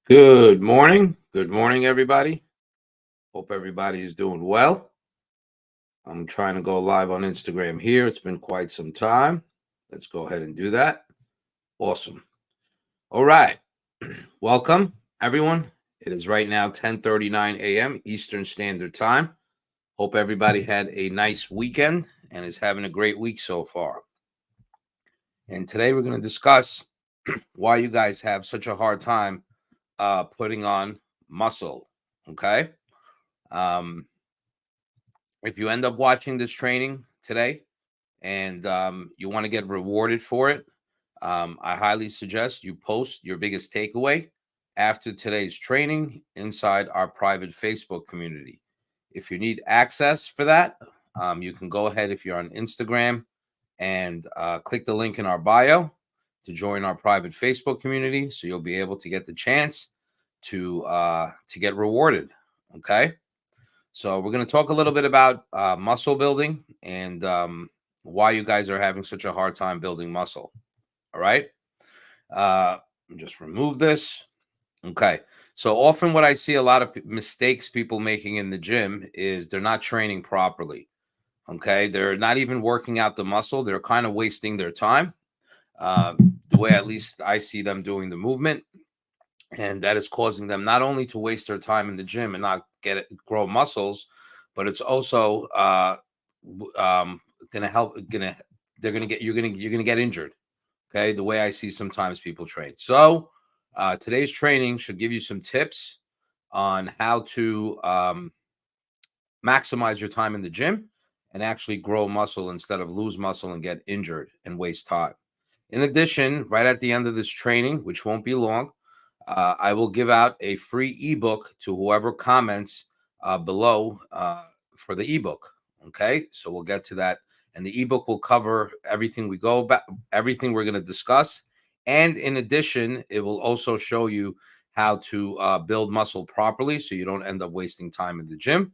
Good morning. Good morning, everybody. Hope everybody is doing well. I'm trying to go live on Instagram here. It's been quite some time. Let's go ahead and do that. Awesome. All right. Welcome, everyone. It is right now 10:39 a.m. Eastern Standard Time. Hope everybody had a nice weekend and is having a great week so far. And today we're going to discuss why you guys have such a hard time putting on muscle. Okay. Um, if you end up watching this training today and you want to get rewarded for it, I highly suggest you post your biggest takeaway after today's training inside our private Facebook community. If you need access for that, you can go ahead if you're on Instagram and click the link in our bio to join our private Facebook community, so you'll be able to get the chance to get rewarded. Okay. So we're going to talk a little bit about muscle building and why you guys are having such a hard time building muscle. All right. Just remove this. Okay. So often what I see a lot of mistakes people making in the gym is they're not training properly. Okay. They're not even working out the muscle. They're kind of wasting their time. The way at least I see them doing the movement. And that is causing them not only to waste their time in the gym and not grow muscles, but it's also gonna help. You're gonna get injured. Okay, the way I see sometimes people train. So today's training should give you some tips on how to maximize your time in the gym and actually grow muscle instead of lose muscle and get injured and waste time. In addition, right at the end of this training, which won't be long, I will give out a free ebook to whoever comments below for the ebook. Okay, so we'll get to that, and the ebook will cover everything everything we're going to discuss, and in addition, it will also show you how to build muscle properly, so you don't end up wasting time in the gym.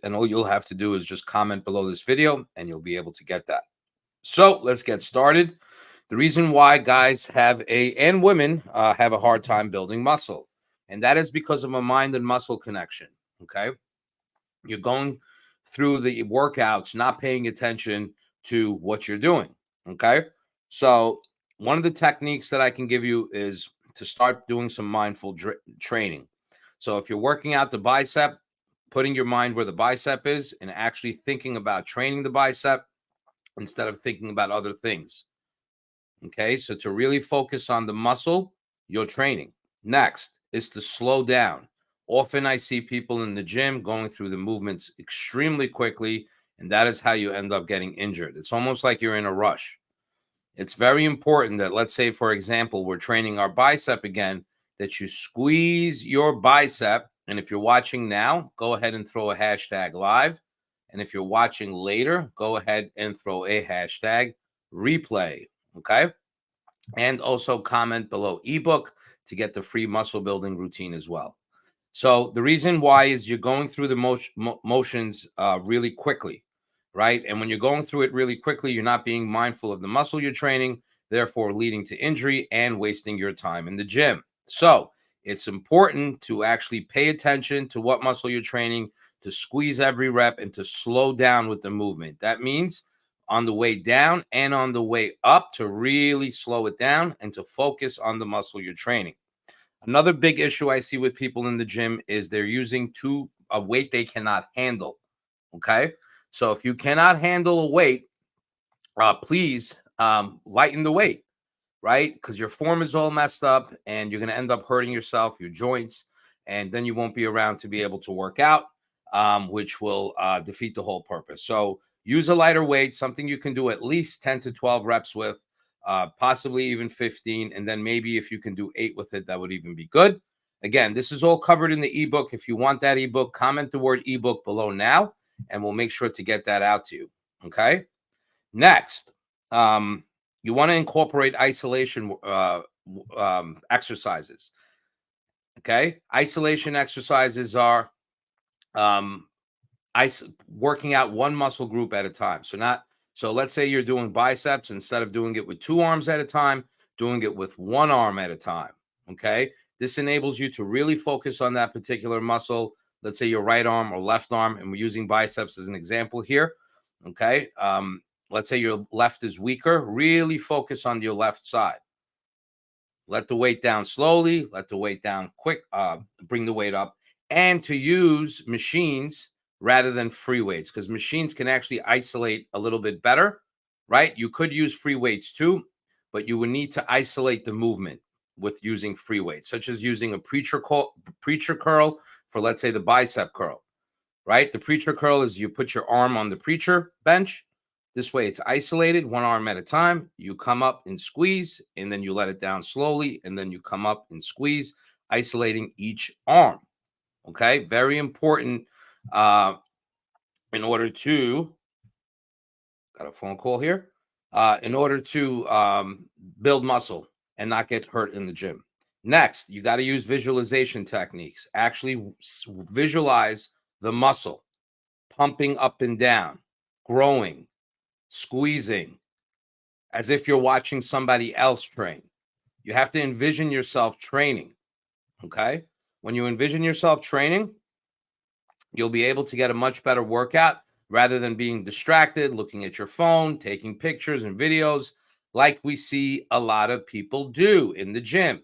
And all you'll have to do is just comment below this video, and you'll be able to get that. So let's get started. The reason why guys and women have a hard time building muscle, and that is because of a mind and muscle connection. Okay, you're going through the workouts, not paying attention to what you're doing. Okay, so one of the techniques that I can give you is to start doing some mindful training. So if you're working out the bicep, putting your mind where the bicep is and actually thinking about training the bicep instead of thinking about other things. Okay, so to really focus on the muscle you're training. Next is to slow down. Often I see people in the gym going through the movements extremely quickly, and that is how you end up getting injured. It's almost like you're in a rush. It's very important that, let's say, for example, we're training our bicep again, that you squeeze your bicep. And if you're watching now, go ahead and throw a hashtag live. And if you're watching later, go ahead and throw a hashtag replay. Okay. And also comment below ebook to get the free muscle building routine as well. So the reason why is you're going through the motions really quickly, right? And when you're going through it really quickly, you're not being mindful of the muscle you're training, therefore leading to injury and wasting your time in the gym. So it's important to actually pay attention to what muscle you're training, to squeeze every rep and to slow down with the movement. That means on the way down and on the way up to really slow it down and to focus on the muscle you're training. Another big issue I see with people in the gym is they're using a weight they cannot handle. Okay. So if you cannot handle a weight, please lighten the weight, right? Because your form is all messed up and you're going to end up hurting yourself, your joints, and then you won't be around to be able to work out, which will defeat the whole purpose. So use a lighter weight, something you can do at least 10 to 12 reps with, possibly even 15. And then maybe if you can do 8 with it, that would even be good. Again, this is all covered in the ebook. If you want that ebook, comment the word ebook below now, and we'll make sure to get that out to you. Okay. Next, you want to incorporate isolation exercises. Okay. Isolation exercises are working out one muscle group at a time. So let's say you're doing biceps, instead of doing it with 2 arms at a time, doing it with 1 arm at a time. Okay. This enables you to really focus on that particular muscle. Let's say your right arm or left arm, and we're using biceps as an example here. Okay. Let's say your left is weaker. Really focus on your left side. Let the weight down slowly. Let the weight down quick. Bring the weight up. And to use machines rather than free weights, because machines can actually isolate a little bit better, right? You could use free weights too, but you would need to isolate the movement with using free weights, such as using a preacher curl for, let's say, the bicep curl, right? The preacher curl is you put your arm on the preacher bench. This way it's isolated, one arm at a time. You come up and squeeze, and then you let it down slowly, and then you come up and squeeze, isolating each arm. Okay, very important in order to, got a phone call here, in order to build muscle and not get hurt in the gym. Next, you got to use visualization techniques. Actually visualize the muscle pumping up and down, growing, squeezing, as if you're watching somebody else train. You have to envision yourself training, okay? When you envision yourself training, you'll be able to get a much better workout rather than being distracted, looking at your phone, taking pictures and videos like we see a lot of people do in the gym.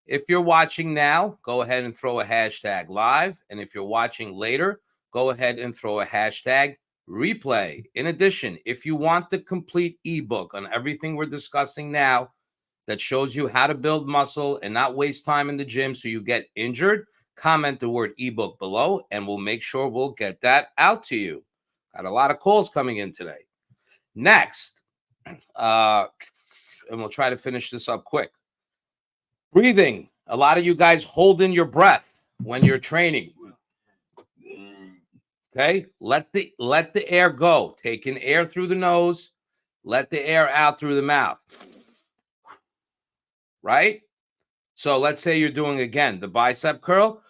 If you're watching now, go ahead and throw a hashtag live. And if you're watching later, go ahead and throw a hashtag replay. In addition, if you want the complete ebook on everything we're discussing now that shows you how to build muscle and not waste time in the gym so you get injured, comment the word ebook below and we'll make sure we'll get that out to you. Got a lot of calls coming in today. Next, and we'll try to finish this up quick. Breathing. A lot of you guys hold in your breath when you're training. Okay, let the air go. Take in air through the nose, let the air out through the mouth. Right? So let's say you're doing, again, the bicep curl.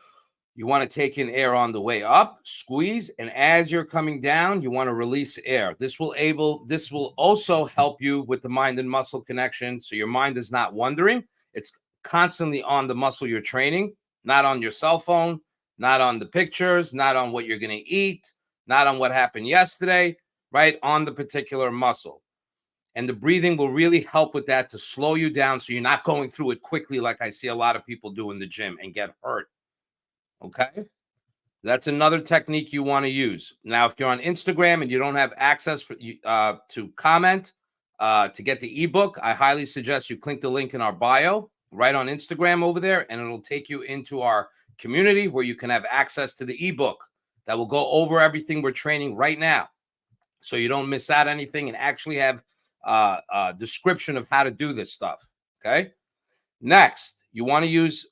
You want to take in air on the way up, squeeze, and as you're coming down, you want to release air. This will also help you with the mind and muscle connection, so your mind is not wandering. It's constantly on the muscle you're training, not on your cell phone, not on the pictures, not on what you're going to eat, not on what happened yesterday, right? On the particular muscle. And the breathing will really help with that to slow you down so you're not going through it quickly like I see a lot of people do in the gym and get hurt. Okay? That's another technique you want to use. Now, if you're on Instagram and you don't have access to comment, to get the ebook, I highly suggest you click the link in our bio right on Instagram over there, and it'll take you into our community where you can have access to the ebook that will go over everything we're training right now, so you don't miss out anything and actually have a description of how to do this stuff. Okay. Next, you want to use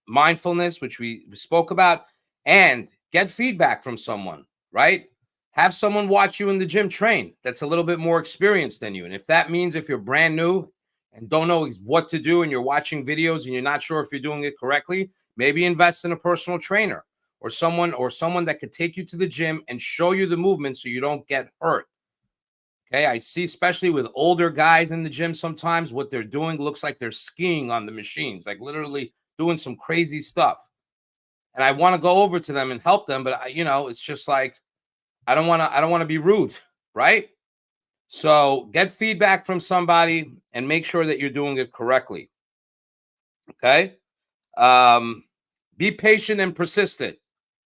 mindfulness, which we spoke about, and get feedback from someone, right? Have someone watch you in the gym train that's a little bit more experienced than you. And if that means if you're brand new and don't know what to do and you're watching videos and you're not sure if you're doing it correctly, maybe invest in a personal trainer or someone that could take you to the gym and show you the movement so you don't get hurt. Okay, I see, especially with older guys in the gym, sometimes what they're doing looks like they're skiing on the machines, like literally doing some crazy stuff. And I want to go over to them and help them, but it's just like I don't want to be rude, right? So get feedback from somebody and make sure that you're doing it correctly. Okay? Be patient and persistent.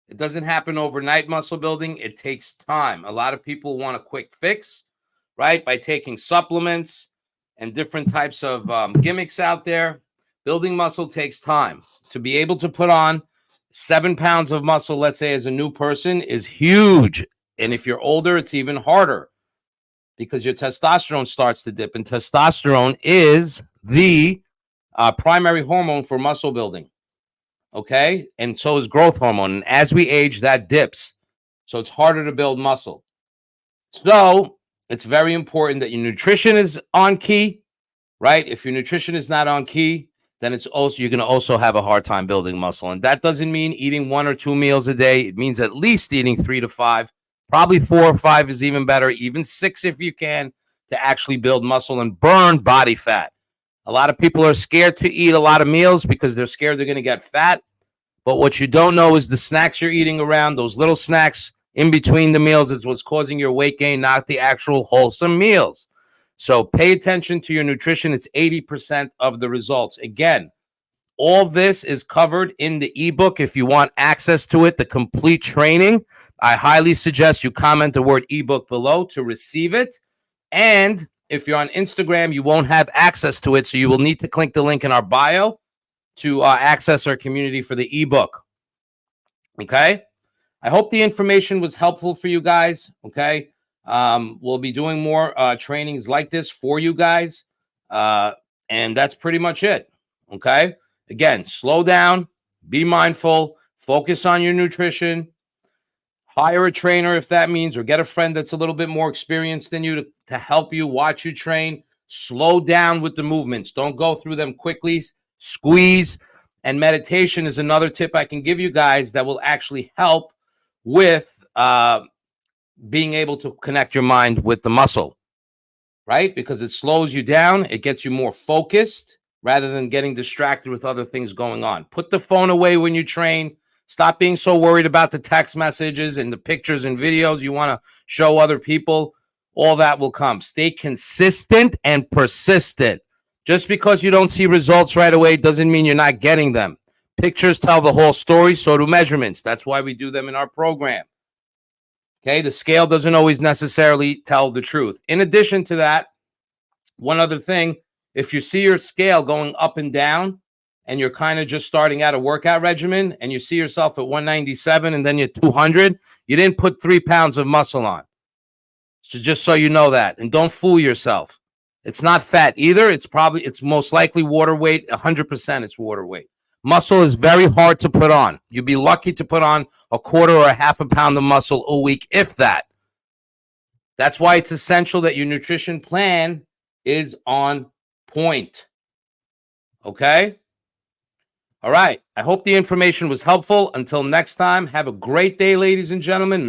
It doesn't happen overnight, muscle building. It takes time. A lot of people want a quick fix, right? By taking supplements and different types of gimmicks out there. Building muscle takes time. To be able to put on 7 pounds of muscle, let's say, as a new person is huge. And if you're older, it's even harder because your testosterone starts to dip. And testosterone is the primary hormone for muscle building. Okay? And so is growth hormone. And as we age, that dips. So it's harder to build muscle. So it's very important that your nutrition is on key, right? If your nutrition is not on key, then you're going to also have a hard time building muscle. And that doesn't mean eating 1 or 2 meals a day. It means at least eating 3 to 5. Probably 4 or 5 is even better, even 6 if you can, to actually build muscle and burn body fat. A lot of people are scared to eat a lot of meals because they're scared they're going to get fat. But what you don't know is the snacks you're eating around, those little snacks in between the meals is what's causing your weight gain, not the actual wholesome meals. So pay attention to your nutrition. It's 80% of the results. Again, all this is covered in the ebook. If you want access to it, the complete training, I highly suggest you comment the word ebook below to receive it. And if you're on Instagram, you won't have access to it. So you will need to click the link in our bio to access our community for the ebook. Okay. I hope the information was helpful for you guys. Okay. We'll be doing more trainings like this for you guys. And that's pretty much it. Okay. Again, slow down, be mindful, focus on your nutrition, hire a trainer if that means, or get a friend that's a little bit more experienced than you to help you watch you train. Slow down with the movements. Don't go through them quickly. Squeeze. And meditation is another tip I can give you guys that will actually help with being able to connect your mind with the muscle, right? Because it slows you down. It gets you more focused rather than getting distracted with other things going on. Put the phone away when you train. Stop being so worried about the text messages and the pictures and videos you want to show other people. All that will come. Stay consistent and persistent. Just because you don't see results right away doesn't mean you're not getting them. Pictures tell the whole story, so do measurements. That's why we do them in our program. Okay, the scale doesn't always necessarily tell the truth. In addition to that, one other thing, if you see your scale going up and down and you're kind of just starting out a workout regimen and you see yourself at 197 and then you're 200, you didn't put 3 pounds of muscle on. So just so you know that. And don't fool yourself. It's not fat either. It's most likely water weight. 100% it's water weight. Muscle is very hard to put on. You'd be lucky to put on a quarter or a half a pound of muscle a week, if that. That's why it's essential that your nutrition plan is on point. Okay? All right. I hope the information was helpful. Until next time, have a great day, ladies and gentlemen.